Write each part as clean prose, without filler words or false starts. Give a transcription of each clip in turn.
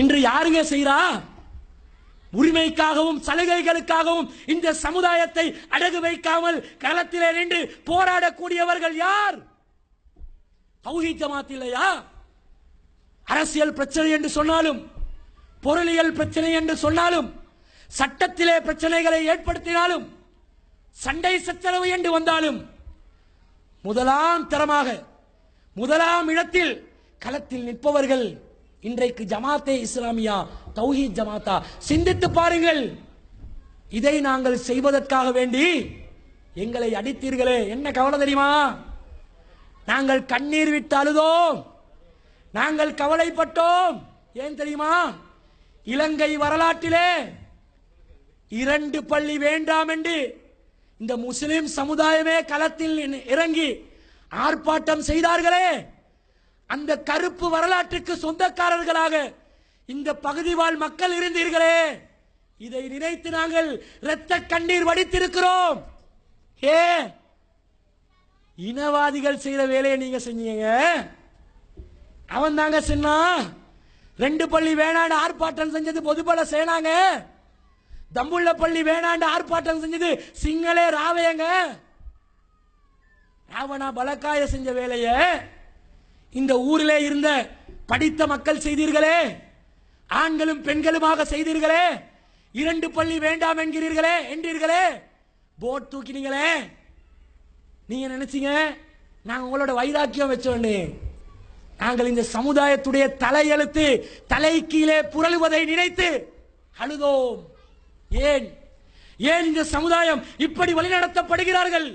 இன்று யாருங்க செய்றா? உரிமைக்காகவும் சலுகைகளுக்காகவும் இந்த சமுதாயத்தை அடகு வைக்காமல் களத்திலே நின்று போராடக்கூடியவர்கள் யார்? தௌஹீத் ஜமாத் இல்லையா? அரசியல் பிரச்சனை என்று சொன்னாலும், பொருளியல் பிரச்சனை என்று சொன்னாலும், சட்டத்திலே பிரச்சனைகளை ஏற்படுத்தினாலும், சண்டை சச்சரவு என்று வந்தாலும் முதலாம் தரமாக முதலாம் இடத்தில் களத்தில் நிற்பவர்கள் இன்றைக்கு ஜமாத்தே இஸ்லாமியா, தௌஹீத் ஜமாத்தா. சிந்தித்து பாருங்கள். இதை நாங்கள் செய்வதற்காக வேண்டி எங்களை அடித்தீர்களே, என்ன கவலை தெரியுமா? நாங்கள் கண்ணீர் விட்டு அழுதோம், நாங்கள் கவலைப்பட்டோம். ஏன் தெரியுமா? இலங்கை வரலாற்றிலே 2 பள்ளி வேண்டாம் என்று இந்த முஸ்லிம் சமுதாயமே களத்தில் இறங்கி ஆர்ப்பாட்டம் செய்தார்களே, அந்த கருப்பு வரலாற்றுக்கு சொந்தக்காரர்களாக இந்த பகுதி வாழ் மக்கள் இருந்தீர்களே, இதை நினைத்து நாங்கள் இரத்த கண்ணீர் வடித்திருக்கிறோம். ஏ, இனவாதிகள் செய்த வேலையை நீங்க செஞ்சீங்க. அவன் தாங்க சொன்னா 2 பள்ளி வேணாண்டு ஆர்ப்பாட்டம் செஞ்சது பொதுபல சேனாங்க. தம்புள்ள பள்ளி வேணாண்டு ஆர்ப்பாட்டம் செஞ்சது சிங்களே ராவையங்க. ராவணா பலக்காய செஞ்ச வேலையை இந்த ஊரிலே இருந்த படித்த மக்கள் செய்தீர்களே, ஆண்களும் பெண்களுமாக செய்தீர்களே. 2 பள்ளி வேண்டாம் என்றீர்களே, போட் தூக்கினீங்களே. நீங்க நினைச்சீங்க நாங்க உங்களோட வைராக்கியம் வச்சோன்னு. நாங்கள் இந்த சமுதாயத்துடைய தலையெழுத்து தலை கீழே புரளுவதை நினைத்து அழுதோம். ஏன் இந்த சமுதாயம் இப்படி வழிநடத்தப்படுகிறார்கள்?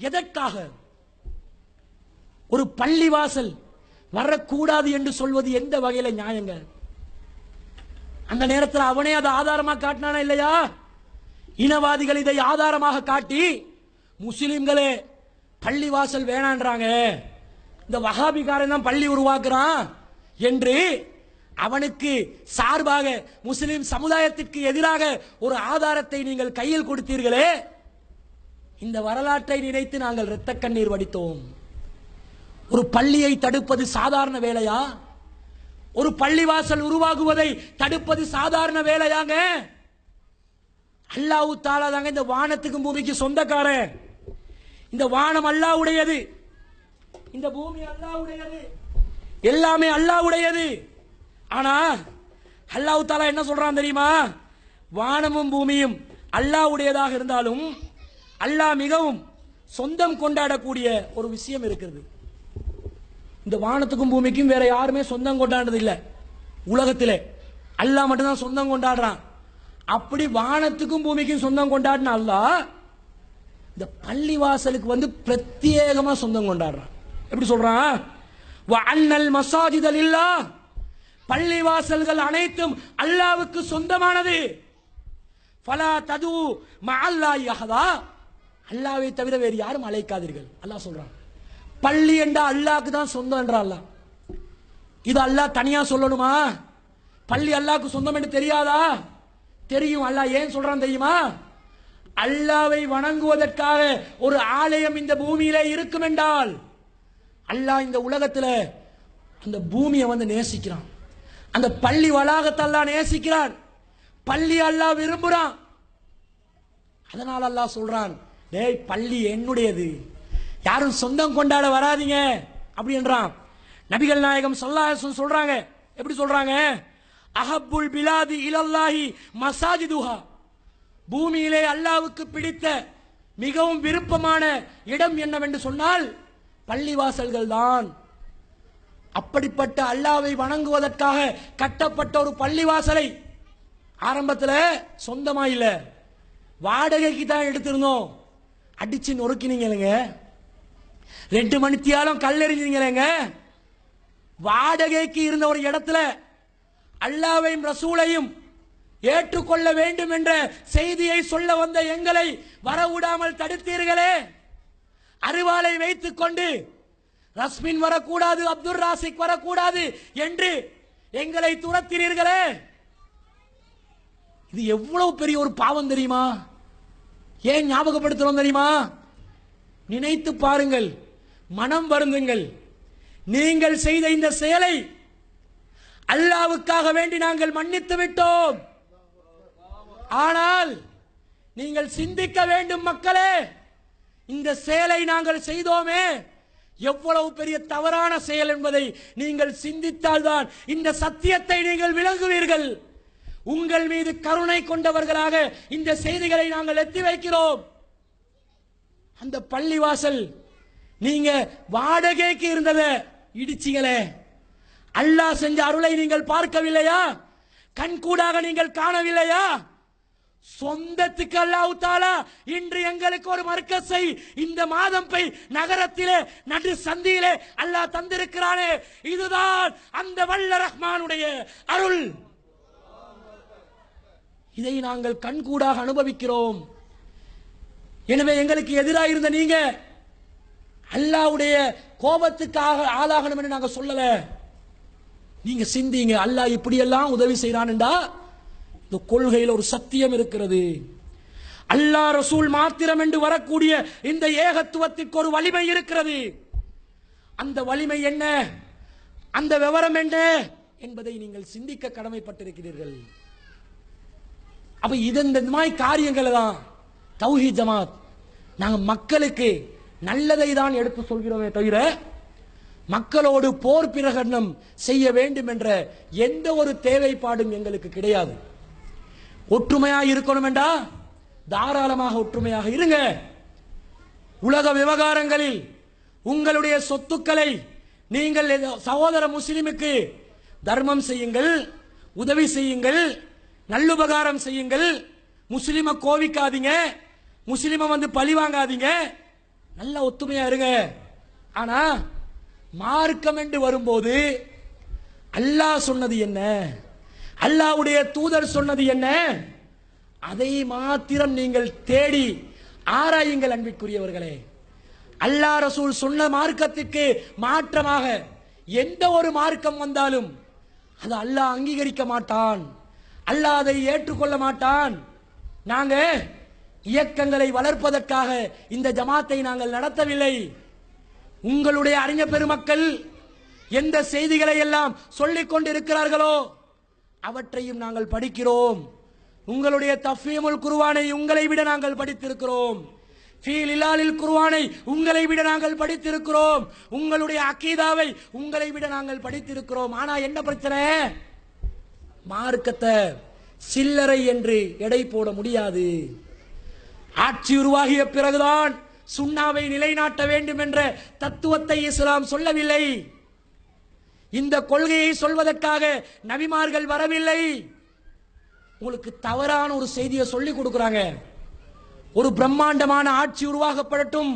எதற்காக? ஒரு பள்ளிவாசல் வரக்கூடாது என்று சொல்வது எந்த வகையில நியாயங்க? அந்த நேரத்தில் அவனே அதை ஆதாரமாக காட்டினானா இல்லையா? இனவாதிகள் இதை ஆதாரமாக காட்டி முஸ்லிம்களே பள்ளிவாசல் வேணான்றாங்க, இந்த வஹாபிகாரன் தான் பள்ளி உருவாக்குறான் என்று அவனுக்கு சார்பாக முஸ்லிம் சமுதாயத்திற்கு எதிராக ஒரு ஆதாரத்தை நீங்கள் கையில் கொடுத்தீர்களே. இந்த வரலாற்றை நினைத்து நாங்கள் இரத்த கண்ணீர் வடித்தோம். ஒரு பள்ளியை தடுப்பது சாதாரண வேலையா? ஒரு பள்ளிவாசல் உருவாகுவதை தடுப்பது சாதாரண வேலையாங்க? அல்லாஹ் தஆலா தாங்க இந்த வானத்துக்கும் பூமிக்கு சொந்தக்காரன். இந்த வானம் அல்லாஹ்வுடையது, இந்த பூமி அல்லாஹ்வுடையது, எல்லாமே அல்லாஹ்வுடையது. ஆனா அல்லாஹ் தஆலா என்ன சொல்றான் தெரியுமா? வானமும் பூமியும் அல்லாஹ்வுடையதாக இருந்தாலும் அல்லாஹ் மிகவும் சொந்தம் கொண்டாடக்கூடிய ஒரு விஷயம் இருக்கிறது. இந்த வானத்துக்கும் பூமிக்கும் வேற யாருமே சொந்தம் கொண்டாடுறது இல்லை உலகத்திலே. அல்லாஹ் மட்டும்தான் சொந்தம் கொண்டாடுறான். அப்படி வானத்துக்கும் பூமிக்கும் சொந்தம் கொண்டாடின அல்லாஹ் இந்த பள்ளிவாசலுக்கு வந்து பிரத்யேகமா சொந்தம் கொண்டாடுறான். எப்படி சொல்றான்? வஅன்னல் மஸாஜித லில்லாஹ், பள்ளிவாசல்கள் அனைத்தும் அல்லாஹ்வுக்கு சொந்தமானது. ஃபலா தது மஅல்லாஹி அஹதா, அல்லாஹ்வை தவிர வேறு யாரும் அழைக்காதீர்கள். அல்லாஹ் சொல்றான். பள்ளி என்ற அல்லாஹ்க்கு தான் சொந்தம் என்ற அல்லாஹ். இது அல்லாஹ் தனியா சொல்லணுமா? பள்ளி அல்லாஹ்க்கு சொந்தம் என்று தெரியாதா? தெரியும். அல்லாஹ் ஏன் சொல்றான் தெரியுமா? அல்லாஹ்வை வணங்குவதற்காக ஒரு ஆலயம் இந்த பூமியிலே இருக்கும் என்றால் அல்லாஹ் இந்த உலகத்தில் அந்த பூமியை வந்து நேசிக்கிறான். அந்த பள்ளி வளாகத்தை அல்லாஹ் நேசிக்கிறான். பள்ளி அல்லாஹ் விரும்புறான். அதனால் அல்லாஹ் சொல்றான், டேய் பள்ளி என்னுடையது, யாரும் சொந்தம் கொண்டாட வராதீங்க அப்படின்றான். நபிகள் நாயகம் ஸல்லல்லாஹு அலைஹி வஸல்லம் சொல்றாங்க. எப்படி சொல்றாங்க? அஹப்புல் பிலாதி இலல்லாஹி மசாஜிதுஹா, பூமியிலே அல்லாஹ்வுக்கு பிடித்த மிகவும் விருப்பமான இடம் என்னவென்று சொன்னால் பள்ளிவாசல்கள் தான். அப்படிப்பட்ட அல்லாஹ்வை வணங்குவதற்காக கட்டப்பட்ட ஒரு பள்ளிவாசலை ஆரம்பத்தில் சொந்தமா இல்ல, வாடகைக்கு தான் எடுத்திருந்தோம். அடிச்சு நொறுக்கினீங்க, 2 மணித்தியாலும் கல்லெறிஞ்சீங்க. வாடகைக்கு இருந்த ஒரு இடத்துல அல்லாஹ்வையும் ரசூலையும் ஏற்றுக்கொள்ள வேண்டும் என்ற செய்தியை சொல்ல வந்த எங்களை வரவிடாமல் தடுத்தீர்களே. அருவாளை வைத்துக் கொண்டு ரஸ்மின் வரக்கூடாது, அப்துல் ராசிக் வரக்கூடாது என்று எங்களை துரத்தினீர்களே. இது எவ்வளவு பெரிய ஒரு பாவம் தெரியுமா? ஏன் ஞாபகப்படுத்துறோம் தெரியுமா? நினைத்து பாருங்கள், மனம் வருந்துங்கள். நீங்கள் செய்த இந்த செயலை அல்லாஹ்வுக்காக வேண்டி நாங்கள் மன்னித்து விட்டோம். ஆனால் நீங்கள் சிந்திக்க வேண்டும் மக்களே, இந்த செயலை நாங்கள் செய்தோமே எவ்வளவு பெரிய தவறான செயல் என்பதை நீங்கள் சிந்தித்தால்தான் இந்த சத்தியத்தை நீங்கள் விளங்குவீர்கள். உங்கள் மீது கருணை கொண்டவர்களாக இந்த செய்திகளை நாங்கள் எத்தி வைக்கிறோம். அந்த பள்ளிவாசல் நீங்க வாடகைக்கு இருந்ததை இடிச்சிங்களே, அல்லாஹ் செஞ்ச அருளை நீங்கள் பார்க்கவில்லையா? கண்கூடாக நீங்கள் காணவில்லையா? சொந்தத்துக்கு அல்லாஹ் தஆலா இன்று எங்களுக்கு ஒரு மர்க்கஸை இந்த மாதம்பை நகரத்திலே நடு சந்தியிலே அல்லாஹ் தந்திருக்கிறானே, இதுதான் அந்த வல்ல ரஹ்மானுடைய அருள். இதை நாங்கள் கண்கூடாக அனுபவிக்கிறோம். எனவே எங்களுக்கு எதிராக இருந்த நீங்க அல்லாஹ்வுடைய கோபத்துக்காக ஆளாகணும் என்று நாங்கள் சொல்லல. நீங்க சிந்திங்க, அல்லாஹ் இப்படியெல்லாம் உதவி செய்யறான்டா இந்த கொள்கையில் ஒரு சத்தியம் இருக்கிறது. அல்லாஹ் ரசூல் மாத்திரம் என்று வரக்கூடிய இந்த ஏகத்துவத்திற்கு ஒரு வலிமை இருக்கிறது. அந்த வலிமை என்ன, அந்த விவரம் என்ன என்பதை நீங்கள் சிந்திக்க கடமைப்பட்டிருக்கிறீர்கள். அப்ப இந்த மாதிரி காரியங்களை தான் தௌஹீத் ஜமாத் நாங்கள் மக்களுக்கு நல்லதை தான் எடுத்து சொல்கிறோமே தவிர மக்களோடு போர் பிரகடனம் செய்ய வேண்டும் என்ற எந்த ஒரு தேவைப்பாடும் எங்களுக்கு கிடையாது. ஒற்றுமையாக இருக்கணும் என்றா தாராளமாக ஒற்றுமையாக இருங்க. உலக விவகாரங்களில் உங்களுடைய சொத்துக்களை நீங்கள் சகோதர முஸ்லிமுக்கு தர்மம் செய்யுங்கள், உதவி செய்யுங்கள், நல்லுபகாரம் செய்யுங்கள். முஸ்லிம கோவிக்காதீங்க, முஸ்லிம வந்து பழி வாங்காதீங்க, நல்ல ஒத்துமையா இருங்க. ஆனா மார்க்கம் என்று வரும்போது அல்லாஹ் சொன்னது என்ன, அல்லாஹ்வுடைய தூதர் சொன்னது என்ன, அதை மாத்திரம் நீங்கள் தேடி ஆராயுங்கள். அன்பிற்குரியவர்களே, அல்லாஹ் ரசூல் சொன்ன மார்க்கத்துக்கு மாற்றமாக எந்த ஒரு மார்க்கம் வந்தாலும் அது அல்லாஹ் அங்கீகரிக்க மாட்டான், அல்லாஹ் அதை ஏற்றுக்கொள்ள மாட்டான். நாங்க இயக்கங்களை வளர்ப்பதற்காக இந்த ஜமாத்தை நாங்கள் நடத்தவில்லை. உங்களுடைய அறிஞர் பெருமக்கள் எந்த செய்திகளை எல்லாம் சொல்லிக் கொண்டிருக்கிறார்களோ அவற்றையும் நாங்கள் படிக்கிறோம். உங்களுடைய தஃபீமுல் குர்ஆனை உங்களை விட நாங்கள் படித்திருக்கிறோம். ஃபீல் இலாலில் குர்ஆனை உங்களை விட நாங்கள் படித்திருக்கிறோம். உங்களுடைய அகீதாவை உங்களை விட நாங்கள் படித்திருக்கிறோம். ஆனா என்ன பிரச்சனை, மார்க்கத்தை சில்லறை என்று எடை போட முடியாது. ஆட்சி உருவாகிய பிறகுதான் சுன்னாவை நிலைநாட்ட வேண்டும் என்ற தத்துவத்தை இஸ்லாம் சொல்லவில்லை. இந்த கொள்கையை சொல்வதற்காக நபிமார்கள் வரவில்லை. உங்களுக்கு தவறான ஒரு செய்தியை சொல்லிக் கொடுக்கிறாங்க. ஒரு பிரம்மாண்டமான ஆட்சி உருவாக்கப்படட்டும்,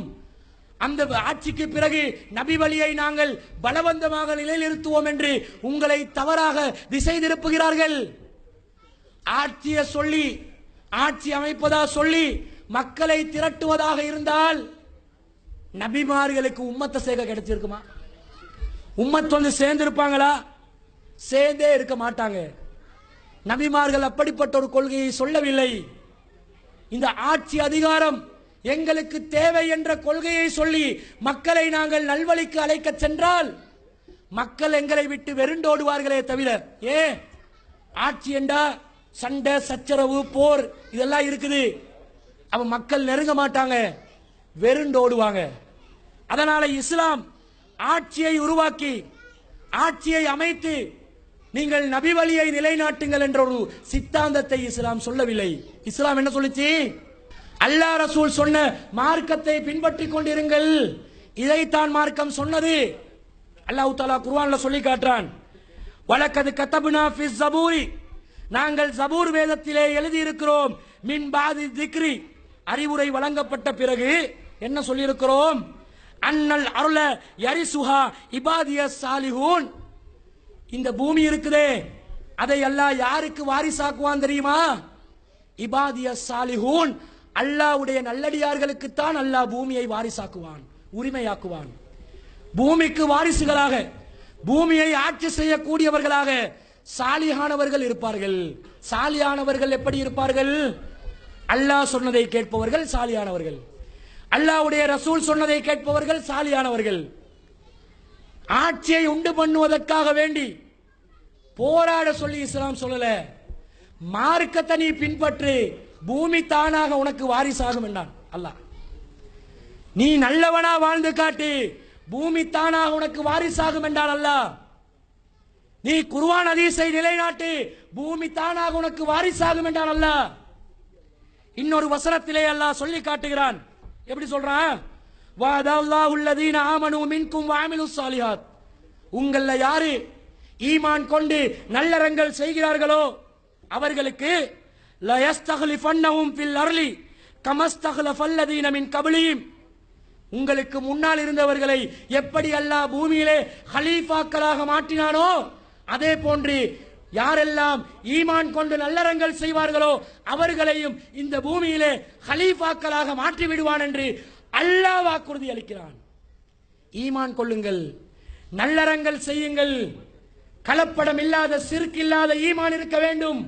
அந்த ஆட்சிக்கு பிறகு நபி வழியை நாங்கள் பலவந்தமாக நிலைநிறுத்துவோம் என்று உங்களை தவறாக திசை திருப்புகிறார்கள். ஆட்சியை சொல்லி, ஆட்சி அமைப்பதா சொல்லி மக்களை திரட்டுவதாக இருந்தால் நபிமார்களுக்கு உம்மத்தை சேர்க்க கிடைச்சிருக்குமா? உம்மத் வந்து சேர்ந்து இருப்பாங்களா? சேர்ந்தே இருக்க மாட்டாங்க. நபிமார்கள் அப்படிப்பட்ட ஒரு கொள்கையை சொல்லவில்லை. இந்த ஆட்சி அதிகாரம் எங்களுக்கு தேவை என்ற கொள்கையை சொல்லி மக்களை நாங்கள் நல்வழிக்கு அழைக்க சென்றால் மக்கள் எங்களை விட்டு வெருண்டோடுவார்களே தவிர, ஆட்சி என்றா சண்டை சச்சரவு போர் இதெல்லாம் இருக்குது, அவ மக்கள் நெருங்க மாட்டாங்க, வெருண்டோடுவாங்க. அதனால இஸ்லாம் ஆட்சியை உருவாக்கி ஆட்சியை அமைத்து நீங்கள் நபி வழியை நிலைநாட்டுங்கள் என்ற ஒரு சித்தாந்தத்தை இஸ்லாம் சொல்லவில்லை. இஸ்லாம் என்ன சொல்லுச்சு? அல்லாஹ் ரசூல் சொன்ன மார்க்கத்தை பின்பற்றிக் கொண்டிருங்கள், இதைத்தான் மார்க்கம் சொன்னது. அல்லாஹ் தஆலா குர்ஆன்ல சொல்லி காட்டுறான், வலக்கத் கதப்னா ஃபிஸ் ஸபூரி, நாங்கள் ஜபூர் வேதத்திலே எழுதி இருக்கிறோம், மின் பாதி திக்ரி, அறிவுரை வழங்கப்பட்ட பிறகு என்ன சொல்லி இருக்கிறோம்? அன்னல் அருள யரிசுஹா இபாதிய சாலிஹூன், இந்த பூமி இருக்குதே அதை அல்லாஹ் யாருக்கு வாரிசாக்குவான் தெரியுமா? இபாதிய சாலிஹூன், அல்லாஹ்வுடைய நல்லடியார்களுக்கு தான் அல்லாஹ் பூமியை வாரிசாக்குவான், உரிமையாக்குவான். பூமிக்கு வாரிசுகளாக, பூமியை ஆட்சி செய்யக்கூடியவர்களாக சாலிஹானவர்கள் இருப்பார்கள். சாலியானவர்கள் எப்படி இருப்பார்கள்? அல்லாஹ் சொன்னதை கேட்பவர்கள் சாலியானவர்கள், அல்லாஹ்வுடைய ரசூல் சொன்னதை கேட்பவர்கள் சாலியானவர்கள். ஆட்சியை உண்டு பண்ணுவதற்காக வேண்டி போராட சொல்லி இஸ்லாம் சொல்லல. மார்க்கத்தை நீ பின்பற்று, பூமி தானாக உனக்கு வாரிசாகும் என்றான் அல்லாஹ். நீ நல்லவனா வாழ்ந்து காட்டு, பூமி தானாக உனக்கு வாரிசாகும் என்றான் அல்லாஹ். நீ குர்ஆன் ஹதீஸை நிலைநாட்டு, பூமி தானாக உனக்கு வாரிசாகும் என்றான் அல்லாஹ். இன்னொரு வசனத்திலே அல்லாஹ் சொல்லி காட்டுகிறான். எப்படி சொல்றான்? வஅதல்லாஹு அல்லதீன ஆமனூ மின்கும் வஅமிலுஸ் ஸாலிஹாத். உங்கள யாரு ஈமான் கொண்டு நல்லறங்கள் செய்கிறார்களோ அவர்களுக்கு லா யஸ்தக்லிஃபன்னஹும் ஃபில் அர்லி கமஸ்தக்லஃபல்லதீன மின் கப்லிஹிம். உங்களுக்கு முன்னால் இருந்தவர்களை எப்படி அல்லாஹ் பூமியிலே ஹலீஃபாக்களாக மாற்றினானோ அதே போன்று யாரெல்லாம் ஈமான் கொண்டு நல்லறங்கள் செய்வார்களோ அவர்களையும் இந்த பூமியிலே ஹலீஃபாக்களாக மாற்றி விடுவான் என்று அல்லாஹ் வாக்குறுதி அளிக்கிறான். ஈமான் கொள்ளுங்கள், நல்லறங்கள் செய்யுங்கள், கலப்படம் இல்லாத, சிர்க் இல்லாத ஈமான் இருக்க வேண்டும்,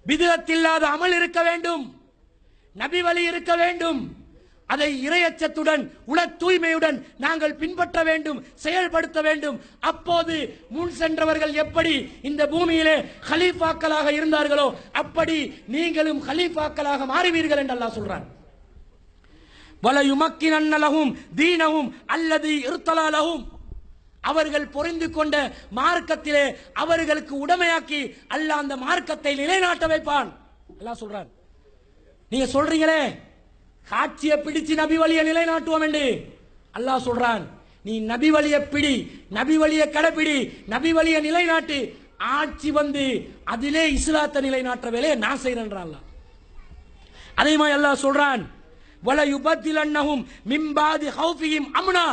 பித்அத் இல்லாத அமல் இருக்க வேண்டும், நபி வழி இருக்க வேண்டும். அதை இறையச்சத்துடன் உள தூய்மையுடன் நாங்கள் பின்பற்ற வேண்டும், செயல்படுத்த வேண்டும். அப்போது முன் சென்றவர்கள் எப்படி இந்த பூமியிலே ஹலீஃபாக்களாக இருந்தார்களோ அப்படி நீங்களும் ஹலீஃபாக்களாக மாறுவீர்கள் என்று அல்லாஹ் சொல்றான். வலயுமக்கினன்ன லஹும் தீனஹும் அல்லதி இர்தலா லஹும். அவர்கள் பொறிந்து கொண்ட மார்க்கத்திலே அவர்களுக்கு உடமையாக்கி அல்லாஹ் அந்த மார்க்கத்தை நிலைநாட்ட வைப்பான். அல்லாஹ் சொல்றான். நீங்க சொல்றீங்களே காட்சியை பிடிச்சு நபி வழியை நிலைநாட்டுவோம் என்று, அல்லாஹ் சொல்றான் நீ நபி வழியை பிடி, நபி வழியை கடைப்பிடி, நபி வழியை நிலைநாட்டு, ஆட்சி வந்து அதிலே இஸ்லாத்தை நிலைநாட்டுற வேலையை நான் செய்யறேன்றான் அல்லாஹ். அதே மாதிரி அல்லாஹ் சொல்றான் வல யுபத்திலன்னஹும் மின் பாதி ஹௌஃபிஹிம் அம்னா.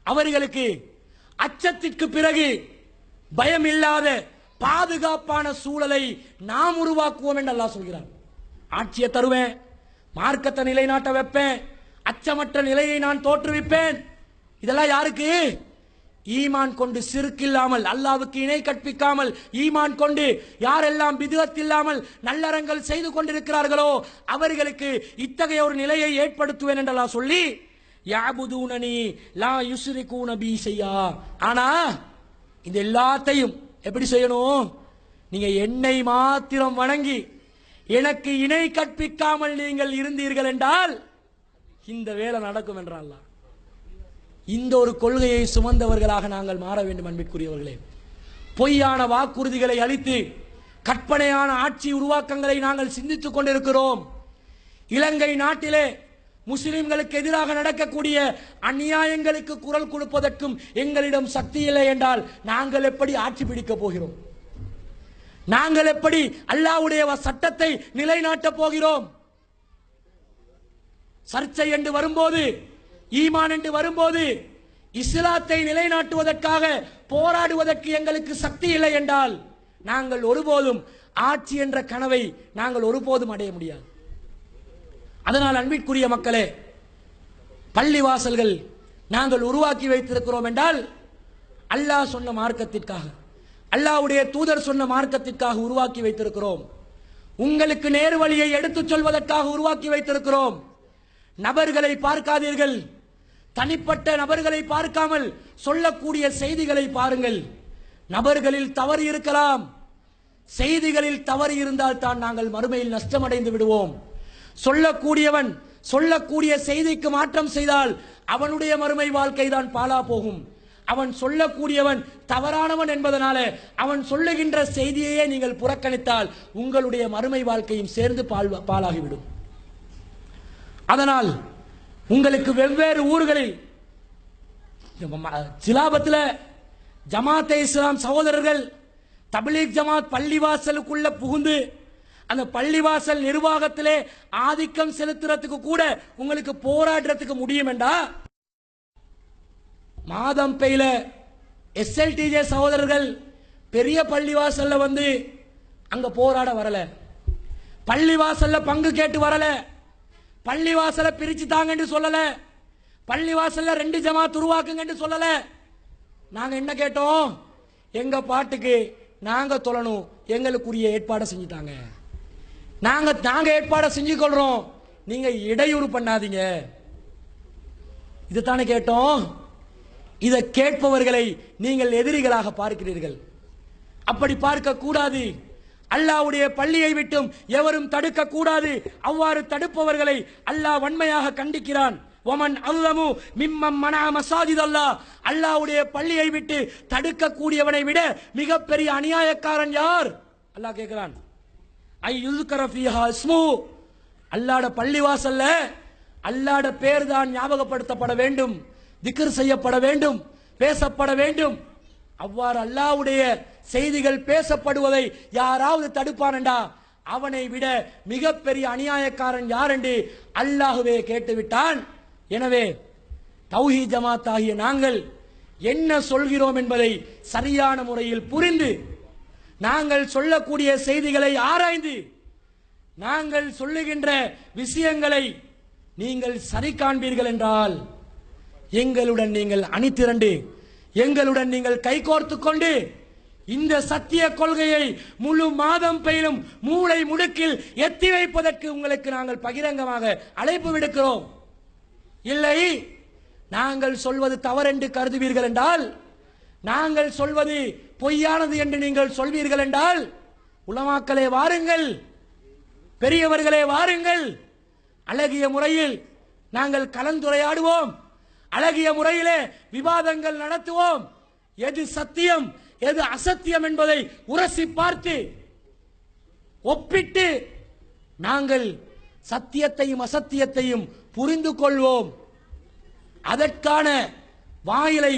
அவர்களுக்கு அச்சத்திற்கு பிறகு பயம் இல்லாத பாதுகாப்பான சூழலை நாம் உருவாக்குவோம் என்று அல்லாஹ் சொல்கிறான். ஆட்சியை தருவேன், மார்க்கத்தை நிலைநாட்ட வைப்பேன், அச்சமற்ற நிலையை நான் தோற்றுவிப்பேன். இதெல்லாம் யாருக்கு? ஈமான் கொண்டு சிர்க் இல்லாமல், அல்லாஹ்வுக்கு இணை கற்பிக்காமல் ஈமான் கொண்டு யாரெல்லாம் பித்அத் இல்லாமல் நல்லறங்கள் செய்து கொண்டிருக்கிறார்களோ அவர்களுக்கு இத்தகைய ஒரு நிலையை ஏற்படுத்துவேன் என்று அல்லாஹ் சொல்லி யாபுதூனனி லா யுஸ்ரிகூன பி ஷையா. ஆனா இந்த எல்லாத்தையும் எப்படி செய்யணும்? நீங்க என்னை மாத்திரம் வணங்கி எனக்கு இணை கற்பிக்காமல் நீங்கள் இருந்தீர்கள் என்றால் இந்த வேலை நடக்கும் என்றான் அல்லாஹ். இந்த ஒரு கொள்கையை சுமந்தவர்களாக நாங்கள் மாற வேண்டும் அன்பிற்குரியவர்களே. பொய்யான வாக்குறுதிகளை அளித்து கற்பனையான ஆட்சி உருவாக்கங்களை நாங்கள் சிந்தித்துக் கொண்டிருக்கிறோம். இலங்கை நாட்டிலே முஸ்லிம்களுக்கு எதிராக நடக்கக்கூடிய அநியாயங்களுக்கு குரல் கொடுப்பதற்கும் எங்களிடம் சக்தி இல்லை என்றால் நாங்கள் எப்படி ஆட்சி பிடிக்க போகிறோம்? நாங்கள் எப்படி அல்லாஹ்வுடைய சட்டத்தை நிலைநாட்டப் போகிறோம்? சர்ச்சை என்று வரும்போது, ஈமான் என்று வரும்போது, இஸ்லாத்தை நிலைநாட்டுவதற்காக போராடுவதற்கு எங்களுக்கு சக்தி இல்லை என்றால் நாங்கள் ஒருபோதும் ஆட்சி என்ற கனவை நாங்கள் ஒருபோதும் அடைய முடியாது. அதனால் அன்பிற்குரிய மக்களே, பள்ளிவாசல்கள் நாங்கள் உருவாக்கி வைத்திருக்கிறோம் என்றால் அல்லாஹ் சொன்ன மார்க்கத்திற்காக, அல்லாஹ்வுடைய தூதர் சொன்ன மார்க்கத்திற்காக உருவாக்கி வைத்திருக்கிறோம். உங்களுக்கு நேரு வழியை எடுத்துச் சொல்வதற்காக உருவாக்கி வைத்திருக்கிறோம். நபர்களை பார்க்காதீர்கள், தனிப்பட்ட நபர்களை பார்க்காமல் சொல்லக்கூடிய செய்திகளை பாருங்கள். நபர்களில் தவறு இருக்கலாம், செய்திகளில் தவறு இருந்தால் தான் நாங்கள் மறுமையில் நஷ்டமடைந்து விடுவோம். சொல்லக்கூடியவன் சொல்லக்கூடிய செய்திக்கு மாற்றம் செய்தால் அவனுடைய மறுமை வாழ்க்கை தான் பாழா போகும். அவன் சொல்லக்கூடியவன் தவறானவன் என்பதனால அவன் சொல்லுகின்ற செய்தியையே நீங்கள் புறக்கணித்தால் உங்களுடைய மறுமை வாழ்க்கையும் சேர்ந்து பாழாகிவிடும். அதனால் உங்களுக்கு வெவ்வேறு ஊர்களில் சிலாபத்தில் ஜமாத்தே இஸ்லாம் சகோதரர்கள் தப்லீக் ஜமாத் பள்ளிவாசலுக்குள்ள புகுந்து அந்த பள்ளிவாசல் நிர்வாகத்திலே ஆதிக்கம் செலுத்துறதுக்கு கூட உங்களுக்கு போராடுறதுக்கு முடியும் என்றா, மாதம் பெய்ல எஸ்எல்டிஜே சகோதரர்கள் பெரிய பள்ளிவாசல்ல வந்து அங்க போராட வரல, பள்ளிவாசல்ல பங்கு கேட்டு வரல, பள்ளிவாசல பிரிச்சு தாங்க என்று சொல்லல, பள்ளிவாசல்ல 2 ஜமாத் உருவாக்குங்க என்று சொல்லல. நாங்க என்ன கேட்டோம்? எங்க பாட்டுக்கு நாங்க தொழணும், எங்களுக்குரிய ஏற்பாடை செஞ்சுட்டாங்க, நாங்க ஏற்பாடை செஞ்சு கொள்றோம், நீங்க இடையூறு பண்ணாதீங்க. இதுதானே கேட்டோம். இதை கேட்பவர்களை நீங்கள் எதிரிகளாக பார்க்கிறீர்கள். அப்படி பார்க்க கூடாது. அல்லாஹ்வுடைய பள்ளியை விட்டும் எவரும் தடுக்க கூடாது. அவ்வாறு தடுப்பவர்களை அல்லாஹ் வன்மையாக கண்டிக்கிறான். ஒமன் அல்லமு மிம்மம் மனா மசாஜித் அல்லாஹ், அல்லாஹ்வுடைய பள்ளியை விட்டு தடுக்க கூடியவனை விட மிகப்பெரிய அநியாயக்காரன் யார்? அல்லாஹ் கேட்கிறான். ஐ யுஸ்கர ஃபீஹா இஸ்மு, அல்லாஹ்வுடைய பள்ளிவாசல்ல அல்லாஹ்வுடைய பேர் தான் ஞாபகப்படுத்தப்பட வேண்டும், திக்ர் செய்யப்பட வேண்டும், பேசப்பட வேண்டும். அவ்வாறு அல்லாஹ்வுடைய செய்திகள் பேசப்படுவதை யாராவது தடுப்பானண்டா அவனை விட மிகப்பெரிய அநியாயக்காரன் யார் என்று அல்லாஹ்வே கேட்டுவிட்டான். எனவே தௌஹீத் ஜமாத் ஆகிய நாங்கள் என்ன சொல்கிறோம் என்பதை சரியான முறையில் புரிந்து, நாங்கள் சொல்லக்கூடிய செய்திகளை ஆராய்ந்து, நாங்கள் சொல்லுகின்ற விஷயங்களை நீங்கள் சரி காண்பீர்கள் என்றால் எங்களுடன் நீங்கள் அணிதிரண்டு, எங்களுடன் நீங்கள் கைகோர்த்து கொண்டு இந்த சத்திய கொள்கையை முழு மாதம் பயிலும் மூளை முடுக்கில் எத்தி வைப்பதற்கு உங்களுக்கு நாங்கள் பகிரங்கமாக அழைப்பு விடுக்கிறோம். இல்லை, நாங்கள் சொல்வது தவறென்று கருதுவீர்கள் என்றால், நாங்கள் சொல்வது பொய்யானது என்று நீங்கள் சொல்வீர்கள் என்றால், உலமாக்களே வாருங்கள், பெரியவர்களே வாருங்கள், அழகிய முறையில் நாங்கள் கலந்துரையாடுவோம், அழகிய முறையிலே விவாதங்கள் நடத்துவோம். எது சத்தியம் எது அசத்தியம் என்பதை உரசி பார்த்து ஒப்பிட்டு நாங்கள் சத்தியத்தையும் அசத்தியத்தையும் புரிந்து கொள்வோம். அதற்கான வாயிலை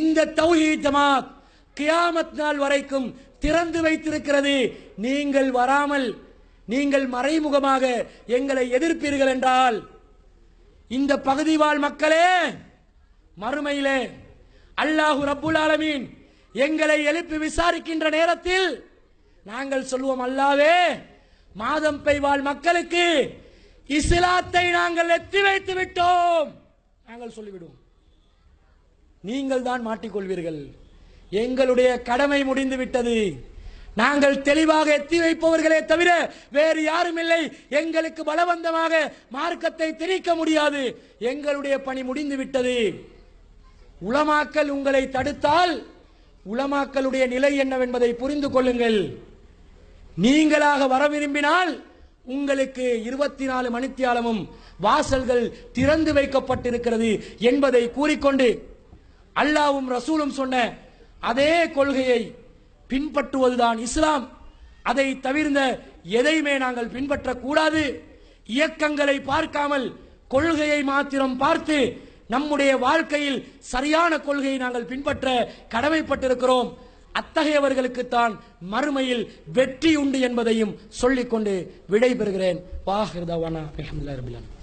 இந்த தௌஹீத் ஜமாத் கியாமத் நாள் வரைக்கும் திறந்து வைத்திருக்கிறது. நீங்கள் வராமல், நீங்கள் மறைமுகமாக எங்களை எதிர்ப்பீர்கள் என்றால், இந்த பகுதி வாழ் மக்களே, மறுமையிலே அல்லாஹு ரப்புல் ஆலமீன் எங்களை எழுப்பி விசாரிக்கின்ற நேரத்தில் நாங்கள் சொல்வோம், அல்லாஹ்வே, மாதம் பெய்வாழ் மக்களுக்கு இஸ்லாத்தை நாங்கள் எத்தி வைத்து விட்டோம். நாங்கள் சொல்லிவிடுவோம், நீங்கள் தான் மாட்டிக்கொள்வீர்கள். எங்களுடைய கடமை முடிந்து விட்டது. நாங்கள் தெளிவாக எத்தி வைப்பவர்களே தவிர வேறு யாரும் இல்லை. எங்களுக்கு பலவந்தமாக மார்க்கத்தை திணிக்க முடியாது. எங்களுடைய பணி முடிந்து விட்டது. உலமாக்கள் உங்களை தடுத்தால் உலமாக்களுடைய நிலை என்னவென்பதை புரிந்து கொள்ளுங்கள். நீங்களாக வர விரும்பினால் உங்களுக்கு 24 மணித்தியாலமும் வாசல்கள் திறந்து வைக்கப்பட்டிருக்கிறது என்பதை கூறிக்கொண்டு, அல்லாஹ்வும் ரசூலும் சொன்ன அதே கொள்கையை பின்பற்றுவதுதான் இஸ்லாம். அதை தவிர்ந்த எதையுமே நாங்கள் பின்பற்றக்கூடாது. இயக்கங்களை பார்க்காமல் கொள்கையை மாத்திரம் பார்த்து நம்முடைய வாழ்க்கையில் சரியான கொள்கையை நாங்கள் பின்பற்ற கடமைப்பட்டிருக்கிறோம். அத்தகையவர்களுக்குத்தான் மறுமையில் வெற்றி உண்டு என்பதையும் சொல்லிக்கொண்டு விடைபெறுகிறேன். வாஹிர் தவானா அல்ஹம்துலில்லாஹி ரப்பில் ஆலமீன்.